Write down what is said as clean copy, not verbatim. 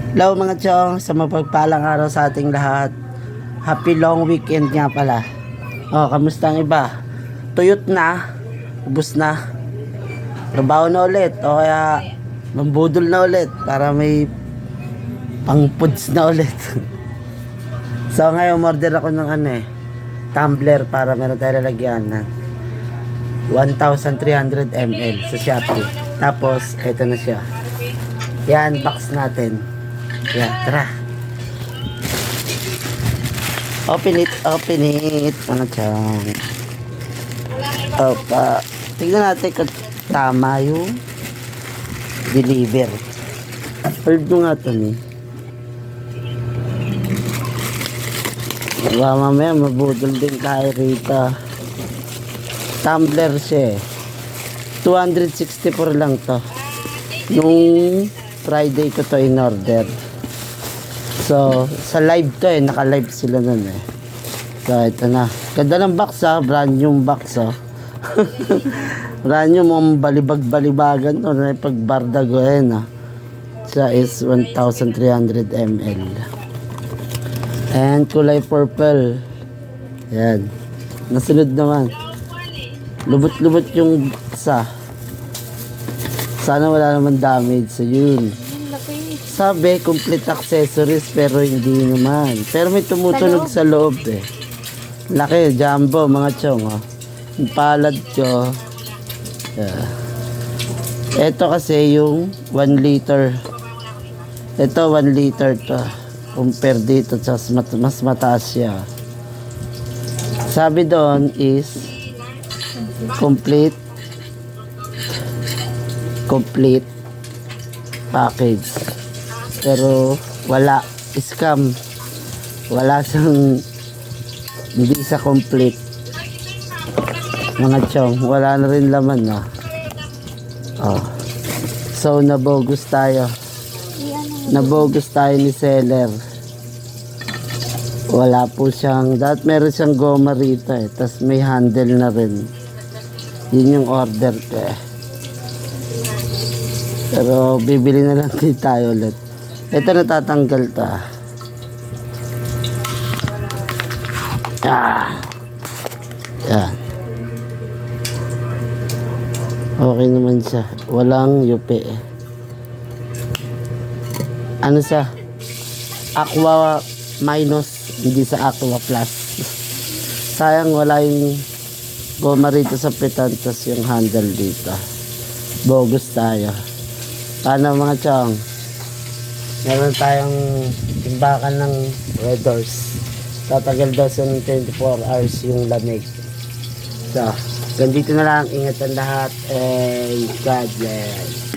Hello mga chong, sa mapagpalang araw sa ating lahat. Happy long weekend nga pala. Kamusta ang iba? Tuyot na, ubos na, trabaho na ulit, o kaya mambudol na ulit para may pang foods na ulit. So ngayon order ako ng tumbler para meron tayo lalagyan ng 1,300 ml sa Shopee. Tapos ito na siya. Yan, box natin. Yeah, tara. Open it. Ano dyan? Opa. Tignan natin kung tama yung deliver. Hold mo nga ito ni. Mamaya mabudol din tayo rito. Tumbler siya eh. 264 lang to. Nung Friday ko to in order. So, sa live to naka-live sila nun eh. So, ito na. Ganda ng box brand new box brand new, mga balibag-balibagan to na pagbardago Siya is 1,300 ml. And kulay purple. Yan. Nasunod naman. Lubot-lubot yung isa. Sana wala naman damage. So, yun. Sabi, complete accessories pero hindi naman. Pero may tumutunog sa loob eh. Laki, jumbo mga chong. Yung palad ko. Yeah. Ito kasi yung 1 liter. Ito 1 liter to. Compare dito, mas mataas siya. Sabi doon is complete package. Pero wala, scam. Wala siyang, hindi sa complete. Mga chong, wala na rin laman So nabogus tayo. Nabogus tayo ni seller. Wala po siyang, dapat meron siyang goma rito tas may handle na rin. Yun yung order ko Pero bibili na lang din tayo ulit. Ito natatanggal to Yan. Okay naman siya. Walang yupi Ano siya? Aqua minus, hindi sa Aqua plus. Sayang wala yung goma rito sa pitan, tas yung handle dito. Bogus tayo. Paano mga chong? Meron tayong timbakan ng red doors. Tatagal daw sa 24 hours yung lamig. So, ganito na lang. Ingatan lahat. God bless.